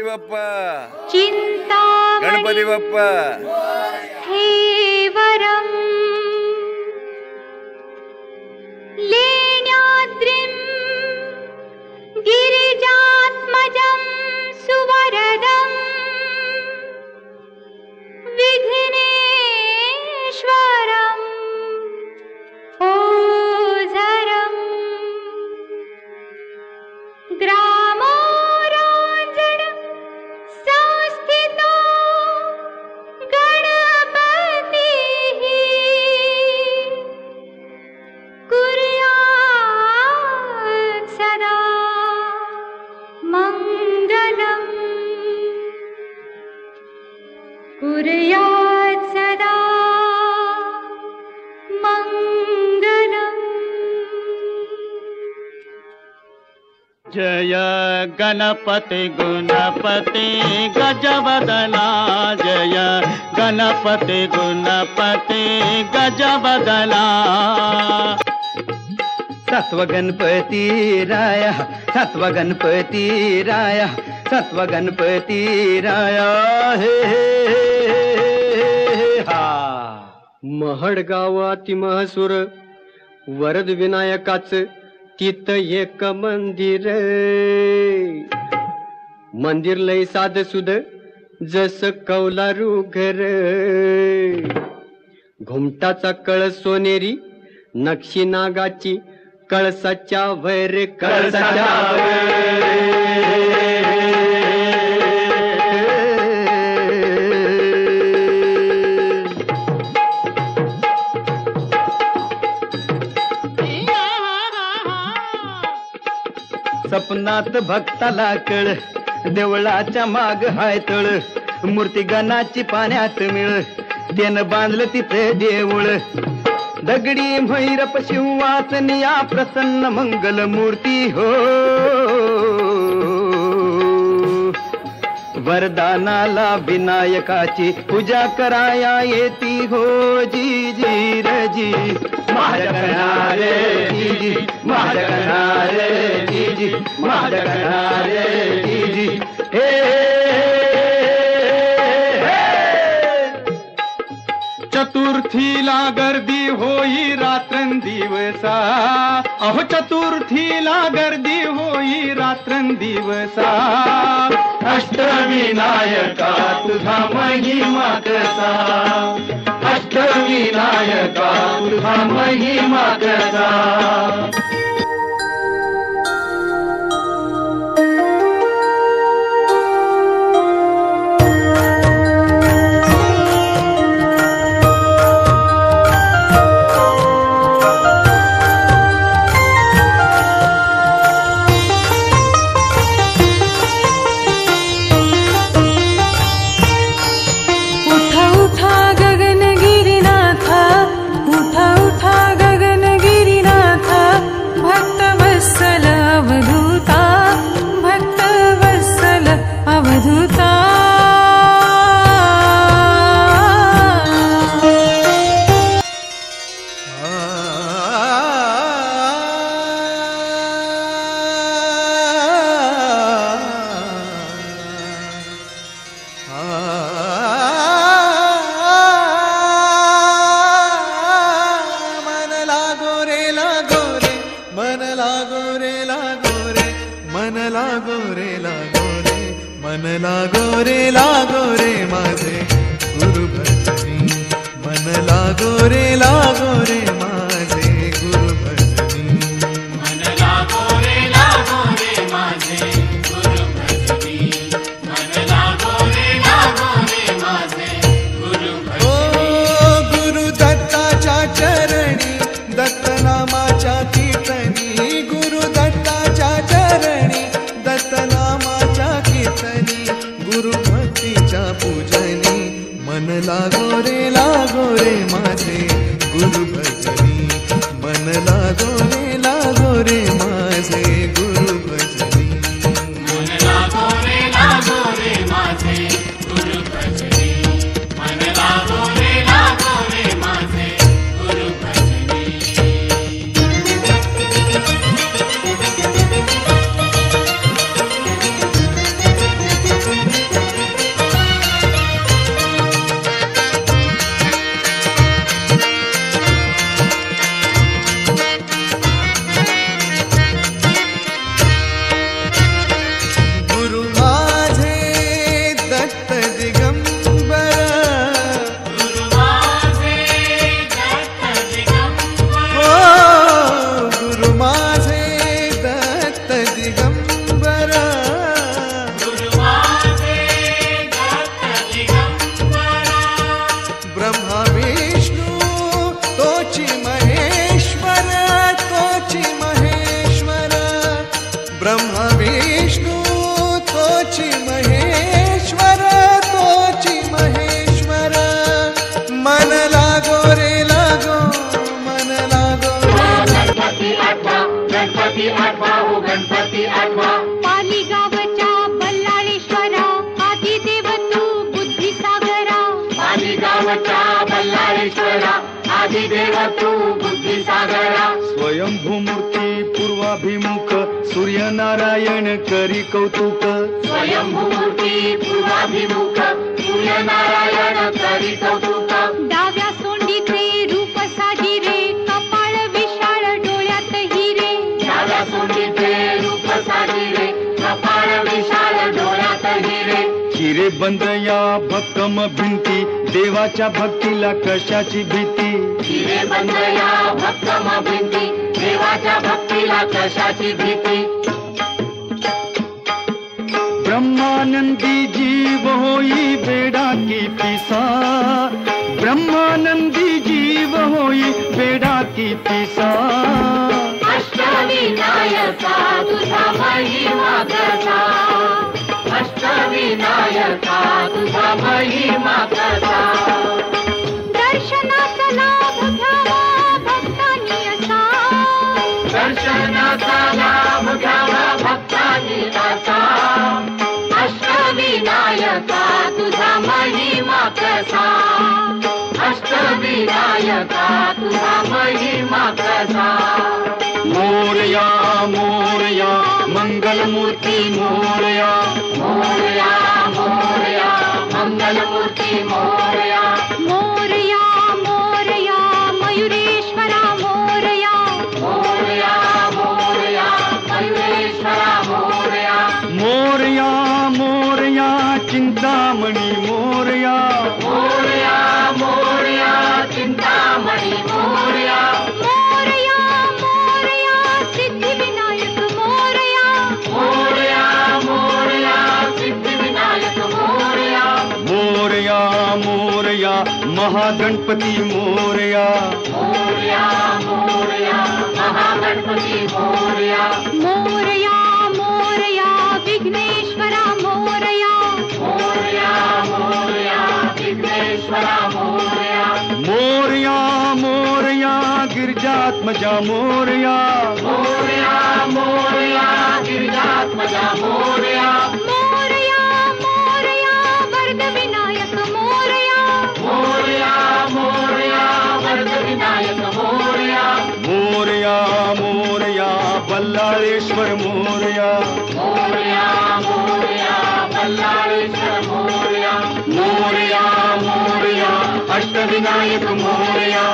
बाप्पा चिंता गणपती बाप्पा हे वरम लेण्याद्रिं गिरिजात्मजं सुवरदं विघ्नेश्वरं ओझरं ग्रामोराञ्जन संस्थितो गणपतिः कुर्यात् सदा मङ्गलम् कुर्यात् सदा मङ्गलम्। जय गणपति गुणपति गजवदना जय गणपति गुणपति गजवदना सत्व गणपती राया सत्व गणपती राया सत्व गणपती राया हे हा महडगावाती महसूर वरद विनायकाच तिथं एक मंदिर लय साध सुद जस कौलारू घर घुमटाचा कळस सोनेरी नक्षी नागाची कळसाच्या वर कळसाच्या सपनात भक्ताला कळ देवळाच्या माग हाय तळ मूर्ती गणाची पाण्यात मिळ त्यानं बांधलं तिथे देऊळ दगडी भैरप शिवासनिया प्रसन्न मंगल मूर्ती हो वरदानाला विनायकाची पूजा कराया येती हो जी जी रजी महाजगणारे जी जी महाजगणारे जी जी महाजगणारे जी जी हे चतुर्थीला गर्दी होई रात्रंदिवसा अहो चतुर्थीला गर्दी होई रात्रंदिवसा अष्टविनायका तुझा महिमा कसा अष्टविनायका तुझा महिमा कसा लागो रे माझे गुरु भजनी मन लागो रे माझे गुरु भजनी मन लागो रे माझे गुरु भजनी मन लागो रे माझे गुरु भजनी ओ गुरु दत्ताच्या चरणी दत्त नामाच्या कीर्तनी गुरु दत्ताच्या चरणी दत्त नामाच्या कीर्तनी गुरु भक्तीच्या पूजनी मन लागो रे माझे गुरु भजनी तोची महेश्वर तोची महेश्वर मन लागो रे लागो मन लागो गणपती आठवा गणपती आठवा हो गणपती आठवा पाली गावच्या बल्लाळेश्वरा आदिदेव तू बुद्धिसागरा पाली गावच्या बल्लाळेश्वरा आदिदेव तू बुद्धिसागरा स्वयंभूमूर्ती पूर्वाभिमुख सूर्यनारायण करी कौतुक स्वयंभूमूर्ती पूर्वाभिमुख सूर्यनारायण करी कौतुक डाव्या सोंडीचे रूप साजिरे कपाळ विशाळ डोळ्यात हिरे डाव्या सोंडीचे रूप साजिरे कपाळ विशाल डोळ्यात हिरे हिरे बंद या भक्कम भिंती देवाच्या भक्तीला कशाची भीती हिरे बंद या भक्कम भिंती देवाच्या भक्तीला कशाची भीती ब्रह्मानंदी जीव होई बेडा की पिसा ब्रह्मानंदी जीव होई बेडा की पिसा अष्टविनायका तुझा महिमा कसा अष्टविनायका तुझा महिमा कसा दर्शनाचा लाभ घ्यावा भक्तांनी असा दर्शनाचा लाभ घ्यावा भक्तांनी असा अष्टविनायका तुझा महिमा कसा अष्टविनायका तुझा महिमा कसा मोरया मोरया मंगलमूर्ती मोरया मोरया मोरया मंगलमूर्ती मोरया मोरया मोरया मयुरेश्वरा मोरया मोरया मोरया मयुरेश्वरा मोरया मोरया मोरया चिंतामणी मोरया मोरया मोरया चिंतामणी मोरया मोरया मोरया सिद्धिविनायक मोरया मोरया मोरया सिद्धिविनायक मोरया मोरया मोरया महागणपती मोरया मोरया मोरया महागणपती मोरया मोरया मोरया विघ्नेश्वरा मोरया मोरया मोरया विघ्नेश्वरा मोरया मोरया मोरया गिरिजात्मजा मोरया मोरया मोरया गिरिजात्मजा मोरया मोरया मोरया वरदविनायक मोरया मोरया मोरया वरदविनायक मोरया मोरया मोरया बल्लाळेश्वर मोरया मोरया मोरया बल्लाळेश्वर मोरया मोरया मोरया अष्टविनायक मोरया